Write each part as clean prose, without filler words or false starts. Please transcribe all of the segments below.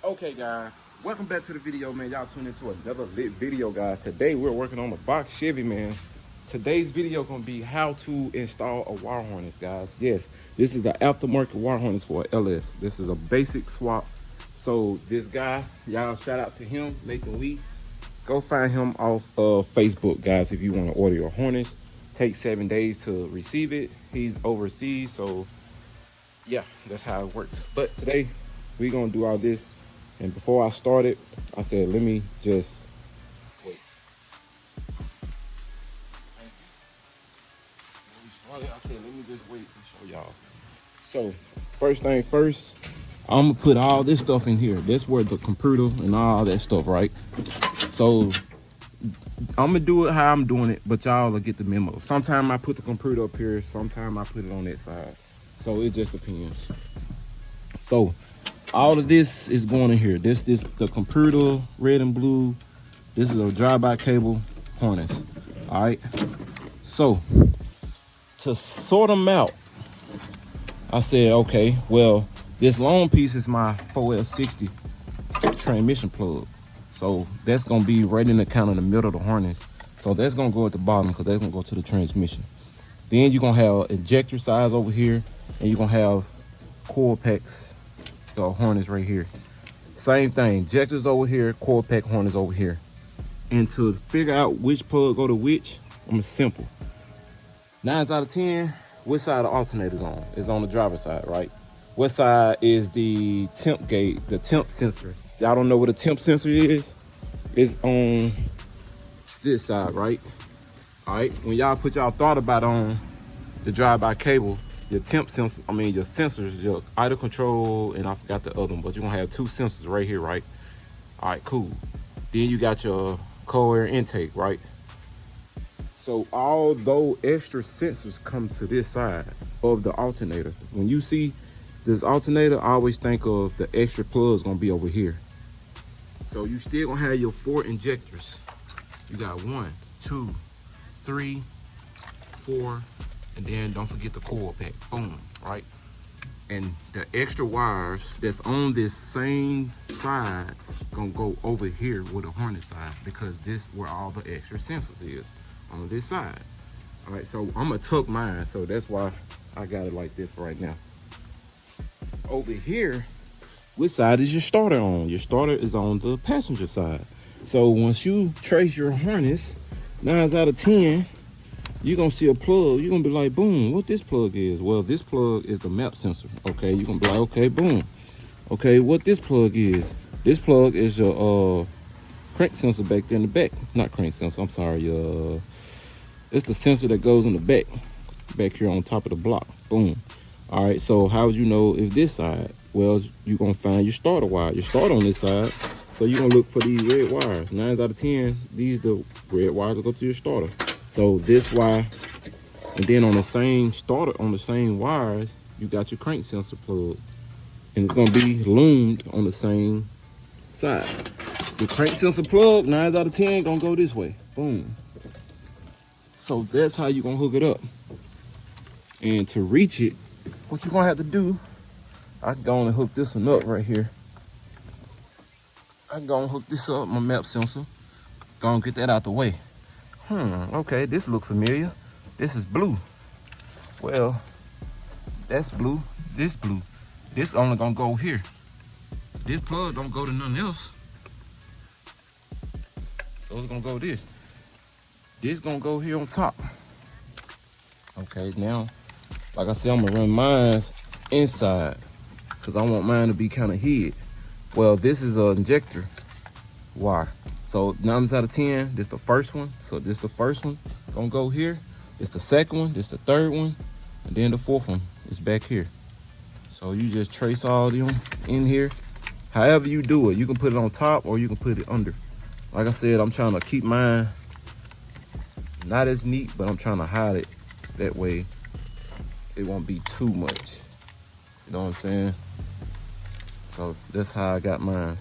Okay guys, welcome back to the video, man. Y'all tuned into another lit video, guys. Today we're working on the Box Chevy, man. Today's video gonna be how to install a wire harness, guys. Yes, this is the aftermarket wire harness for a LS. This is a basic swap. So this guy, y'all shout out to him, Nathan Lee. Go find him off of Facebook, guys, if you want to order your harness. Take 7 days to receive it. He's overseas, so yeah, that's how it works. But today we're gonna do all this. And before I started, I said, let me just wait. I said, let me just wait and show y'all. So, first thing first, I'm gonna put all this stuff in here. That's where the computer and all that stuff, right? So, I'm gonna do it how I'm doing it, but y'all will get the memo. Sometimes I put the computer up here, sometimes I put it on that side. So, it just depends. So, all of this is going in here. This the computer, red and blue. This is a drive-by cable harness. All right. So to sort them out, I said, okay, well, this long piece is my 4L60 transmission plug. So that's gonna be right in the kind of the middle of the harness. So that's gonna go at the bottom because that's gonna go to the transmission. Then you're gonna have ejector size over here, and you're gonna have coil packs. The harness right here. Same thing, injectors over here, coil pack harness over here. And to figure out which plug go to which, I'm simple. 9 out of 10, which side the alternator's on? It's on the driver's side, right? What side is the temp gauge, the temp sensor? Y'all don't know what a temp sensor is? It's on this side, right? All right, when y'all put y'all thought about on the drive-by cable, your temp sensor, your sensors, your idle control, and I forgot the other one, but you're gonna have 2 sensors right here, right? All right, cool. Then you got your cold air intake, right? So although extra sensors come to this side of the alternator, when you see this alternator, I always think of the extra plugs gonna be over here. So you still gonna have your 4 injectors. You got 1, 2, 3, 4, and then don't forget the coil pack, boom, right? And the extra wires that's on this same side gonna go over here with the harness side, because this where all the extra sensors is, on this side. All right, so I'm gonna tuck mine, so that's why I got it like this right now. Over here, which side is your starter on? Your starter is on the passenger side. So once you trace your harness, 9 out of 10, you're gonna see a plug. You're gonna be like, boom, what this plug is? Well, this plug is the map sensor. Okay, you're gonna be like, okay, boom. Okay, what this plug is? This plug is your crank sensor back there in the back. Not crank sensor, I'm sorry. It's the sensor that goes in the back here on top of the block. Boom. All right, so how would you know if this side? Well, you're gonna find your starter wire. Your starter on this side. So you're gonna look for these red wires. 9 out of 10, these the red wires that go to your starter. So this wire, and then on the same starter, on the same wires, you got your crank sensor plug. And it's gonna be loomed on the same side. The crank sensor plug, 9 out of 10, gonna go this way, boom. So that's how you're gonna hook it up. And to reach it, what you're gonna have to do, I can go on and hook this one up right here. I can go and hook this up, my map sensor. Go and get that out the way. Okay, this look familiar. This is blue. Well, that's blue, this blue. This only gonna go here. This plug don't go to nothing else. So it's gonna go this. This gonna go here on top. Okay, now, like I said, I'm gonna run mine inside because I want mine to be kind of hid. Well, this is an injector wire. So 9 out of 10, this the first one. So this the first one, gonna go here. This the second one, this the third one, and then the 4th one is back here. So you just trace all of them in here. However you do it, you can put it on top or you can put it under. Like I said, I'm trying to keep mine not as neat, but I'm trying to hide it. That way it won't be too much. You know what I'm saying? So that's how I got mine.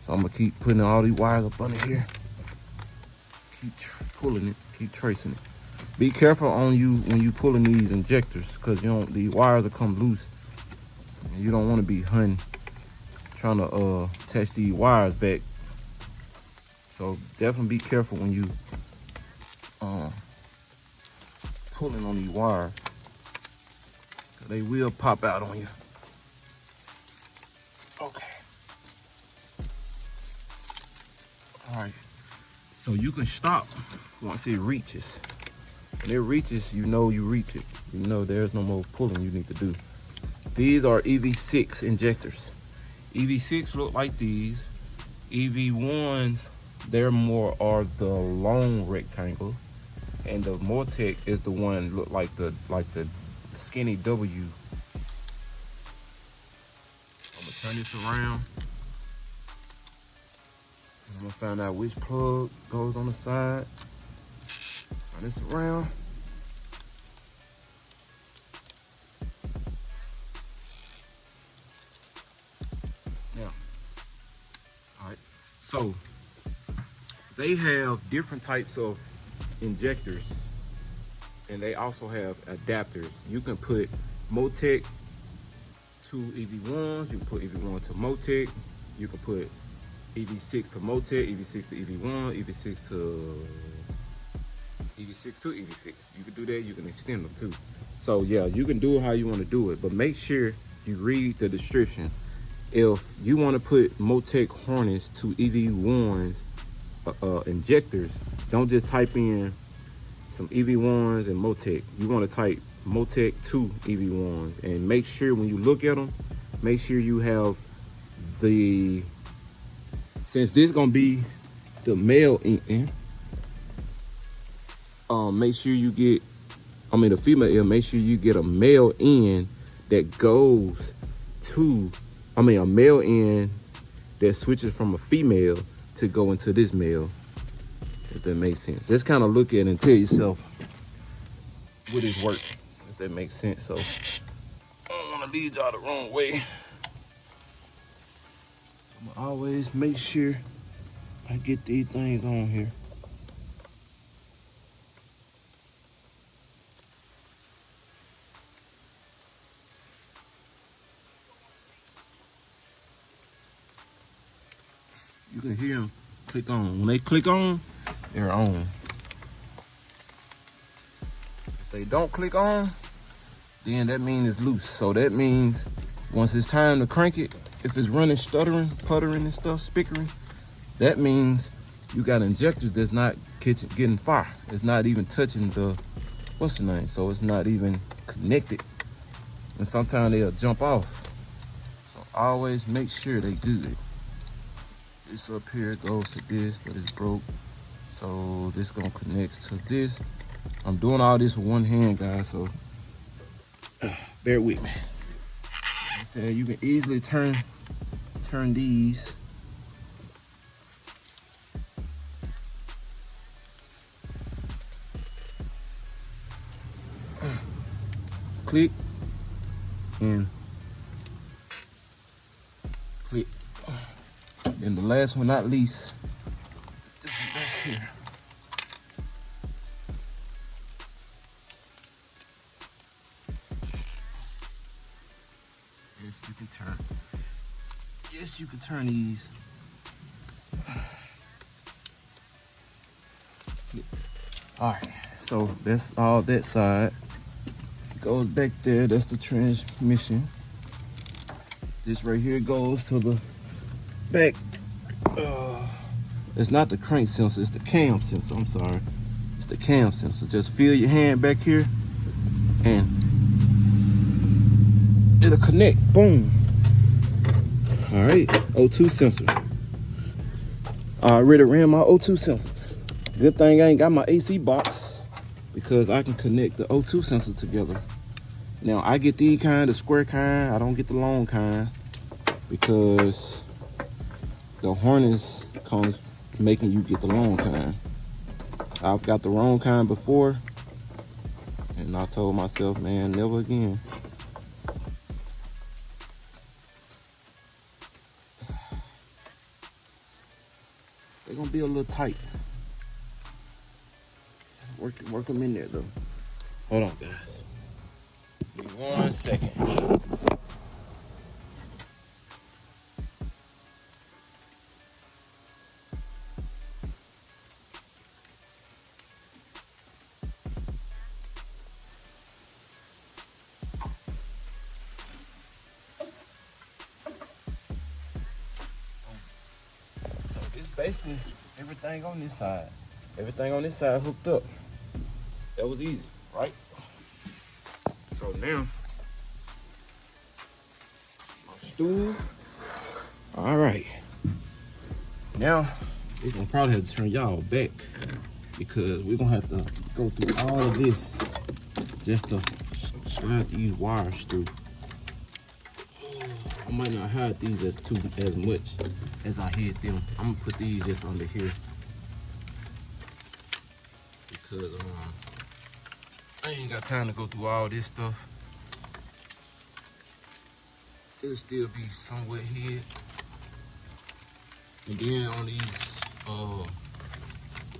So I'm gonna keep putting all these wires up under here. Keep pulling it, keep tracing it. Be careful on you when you pulling these injectors, because these wires will come loose. And you don't want to be trying to attach these wires back. So definitely be careful when you pulling on these wires. They will pop out on you. Okay. All right. So you can stop once it reaches. When it reaches, you know you reach it. You know there's no more pulling you need to do. These are EV6 injectors. EV6 look like these. EV1s, they're more are the long rectangle, and the Mortec is the one look like the skinny W. I'm gonna turn this around. I'm gonna find out which plug goes on the side. Turn this around. Now, all right. So they have different types of injectors, and they also have adapters. You can put Motec to EV1s, you can put EV1 to Motec, you can put EV6 to Motec, EV6 to EV1, EV6 to EV6. You can do that, you can extend them too. So yeah, you can do it how you want to do it, but make sure you read the description. If you want to put Motec harness to EV1s injectors, don't just type in some EV1s and Motec. You want to type Motec to EV1s, and make sure when you look at them, make sure you have the, since this is gonna be the male end, make sure you get, the female end, make sure you get a male end that goes to, a male end that switches from a female to go into this male, if that makes sense. Just kind of look at it and tell yourself would it work, if that makes sense. So I don't want to lead y'all the wrong way. So I'm gonna always make sure I get these things on here. You can hear them click on. When they click on, they're on. If they don't click on, then that means it's loose. So that means once it's time to crank it, if it's running, stuttering, puttering and stuff, spickering, that means you got injectors that's not getting fire. It's not even touching the, what's the name? So it's not even connected. And sometimes they'll jump off. So always make sure they good. This up here goes to this, but it's broke. So this gonna connect to this. I'm doing all this with one hand, guys, so bear with me. Like I said, you can easily turn these. Click and click. And the last one, not least, this is back here. Yes, you can turn. Yes, you can turn these. All right, so that's all that side. It goes back there, that's the transmission. This right here goes to the back. It's not the crank sensor, it's the cam sensor. I'm sorry, it's the cam sensor. Just feel your hand back here and it'll connect. Boom. All right, O2 sensor. I already ran my O2 sensor. Good thing I ain't got my AC box, because I can connect the O2 sensor together. Now I get the kind, the square kind. I don't get the long kind, because the harness comes making you get the long kind. I've got the wrong kind before, and I told myself, man, never again. They're gonna be a little tight. Work them in there though. Hold on, guys. Give me 1 second. basically everything on this side. Everything on this side hooked up. That was easy, right? So now, my stool. All right. Now, we're gonna probably have to turn y'all back because we're gonna have to go through all of this just to slide these wires through. I might not hide these as much as I hid them. I'm gonna put these just under here because I ain't got time to go through all this stuff. It'll still be somewhat hid. And then on these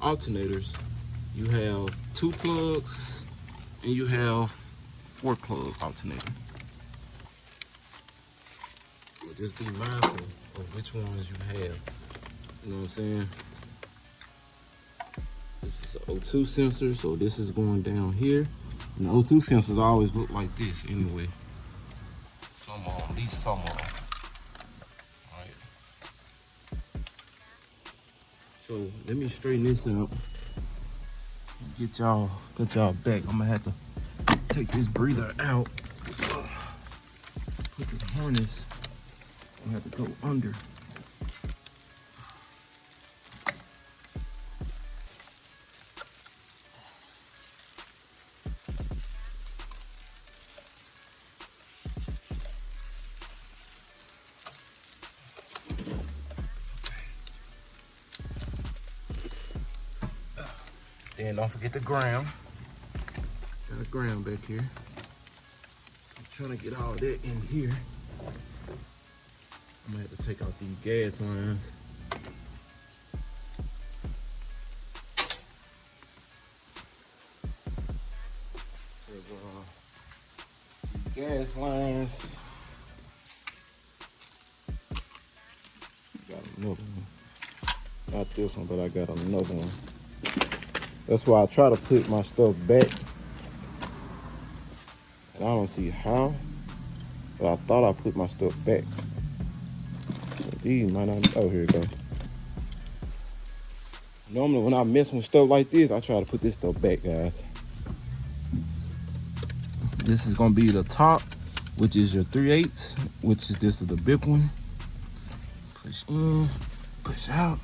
alternators, you have 2 plugs and you have 4 plug alternator. So just be mindful of which ones you have. You know what I'm saying? This is an O2 sensor, so this is going down here. And the O2 sensors always look like this anyway. At least some of them. Alright. So let me straighten this out. Get y'all back. I'm gonna have to take this breather out. Put the harness. I'm gonna have to go under. Then don't forget the ground. Got a ground back here. So I'm trying to get all that in here. I'm gonna have to take out these gas lines. There's gas lines. Got another one. Not this one, but I got another one. That's why I try to put my stuff back. And I don't see how, but I thought I put my stuff back. But these might not, oh, here we go. Normally when I mess with stuff like this, I try to put this stuff back, guys. This is gonna be the top, which is your 3/8, which is this is the big one. Push in, push out.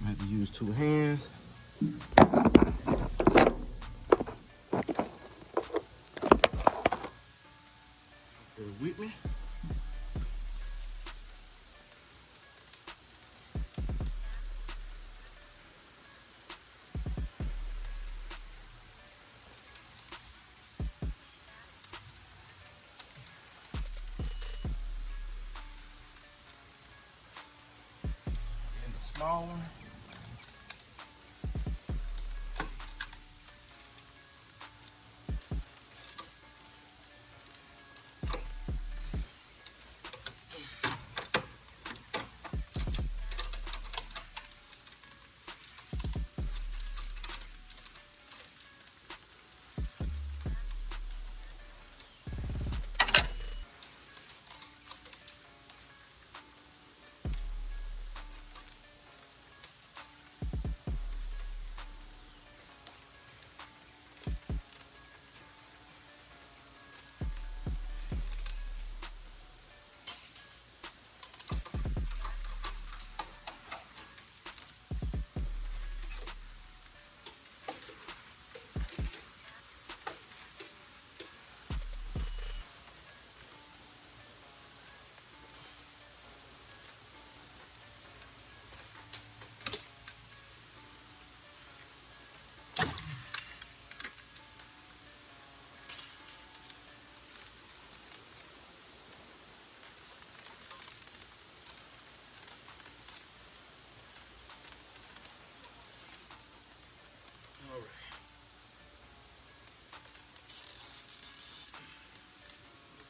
I have to use 2 hands. Bear with me. And the small one.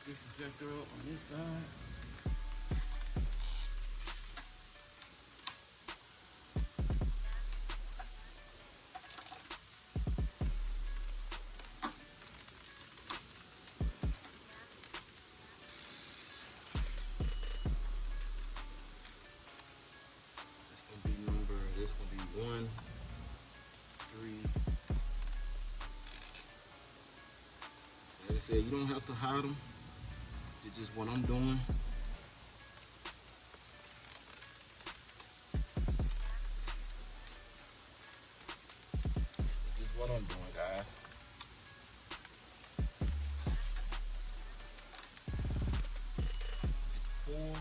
This ejector up on this side. said, you don't have to hide them. It's just what I'm doing. It's just what I'm doing, guys. Get the pull.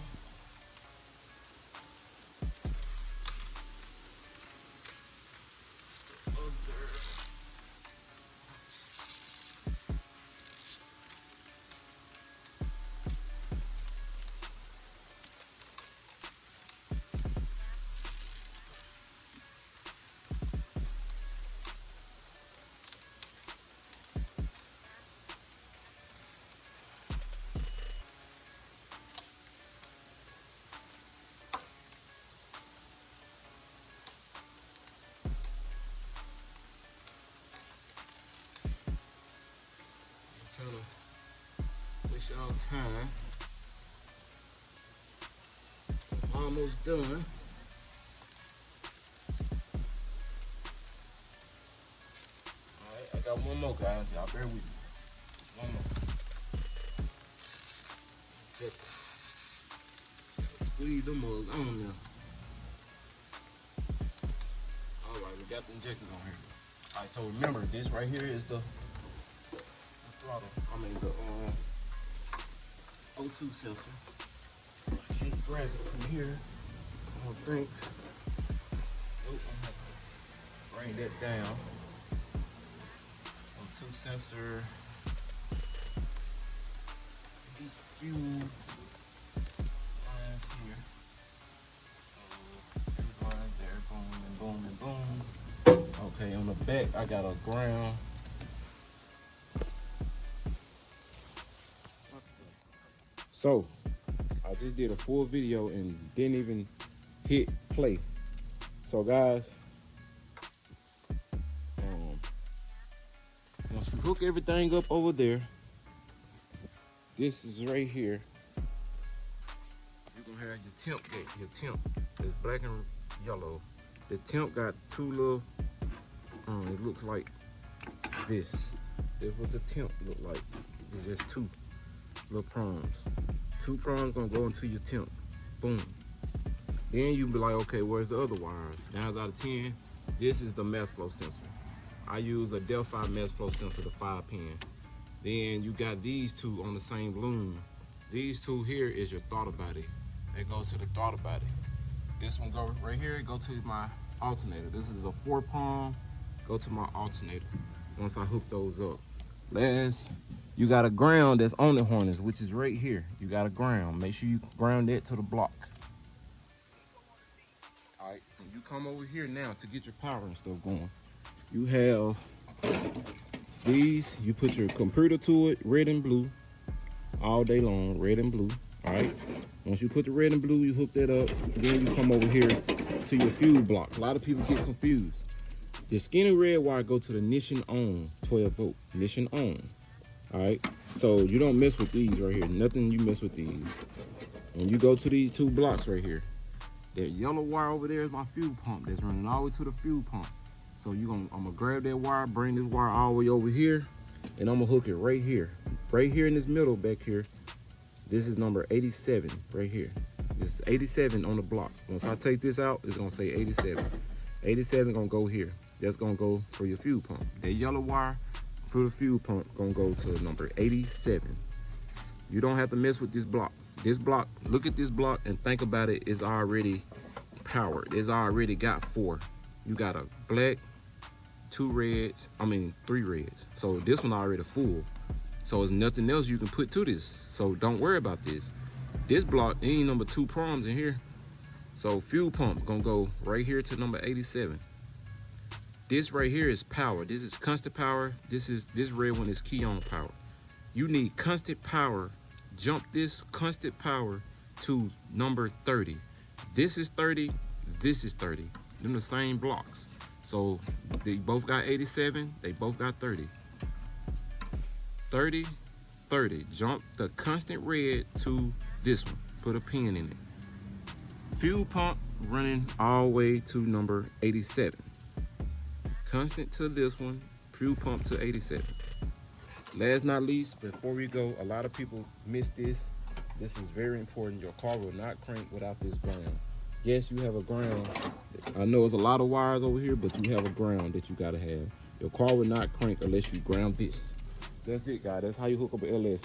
Trying to waste y'all time. Almost done. Alright, I got one more, guys. Y'all bear with me. One more. Check. Squeeze them mugs on there. Alright, we got the injectors on here. Alright, so remember, this right here is the throttle. I mean the O2 sensor. I can't grab it from here. I don't think. Nope, I'm gonna have to bring that down. O2 sensor. These fuel lines here. So fuel lines there, boom and boom and boom. Okay, on the back I got a ground. So, I just did a full video and didn't even hit play. So guys, once you hook everything up over there, this is right here. You're gonna have your temp gate. Your temp is black and yellow. The temp got two little, it looks like this. This is what the temp look like. It's just two little prongs. Two prongs gonna go into your temp. Boom. Then you be like, okay, where's the other wires? 9 out of 10, this is the mass flow sensor. I use a Delphi mass flow sensor, the 5-pin. Then you got these two on the same loom. These two here is your throttle body. It goes to the throttle body. This one go right here, it go to my alternator. This is a 4-prong, go to my alternator once I hook those up. Last, you got a ground that's on the harness, which is right here. You got a ground. Make sure you ground that to the block. All right, and you come over here now to get your power and stuff going. You have these. You put your computer to it, red and blue, all day long, red and blue. All right. Once you put the red and blue, you hook that up. Then you come over here to your fuse block. A lot of people get confused. The skinny red wire go to the ignition on, 12 volt, ignition on. All right, so you don't mess with these right here. Nothing you mess with these. When you go to these two blocks right here, that yellow wire over there is my fuel pump that's running all the way to the fuel pump. So I'm gonna grab that wire, bring this wire all the way over here, and I'm gonna hook it right here in this middle back here. This is number 87 right here. This is 87 on the block. Once I take this out, it's gonna say 87. 87 gonna go here. That's gonna go for your fuel pump. That yellow wire for the fuel pump gonna go to number 87. You don't have to mess with this block. This block, look at this block and think about it, it's already powered. It's already got 4. You got a black, 3 reds. So this one already full. So there's nothing else you can put to this. So don't worry about this. This block ain't number 2 prongs in here. So fuel pump gonna go right here to number 87. This right here is power. This is constant power. This red one is key on power. You need constant power. Jump this constant power to number 30. This is 30, this is 30. Them the same blocks. So they both got 87, they both got 30. 30, 30. Jump the constant red to this one. Put a pin in it. Fuel pump running all the way to number 87. Constant to this one, fuel pump to 87. Last not least, before we go, a lot of people miss this. This is very important. Your car will not crank without this ground. Yes, you have a ground. I know it's a lot of wires over here, but you have a ground that you gotta have. Your car will not crank unless you ground this. That's it, guys. That's how you hook up an LS.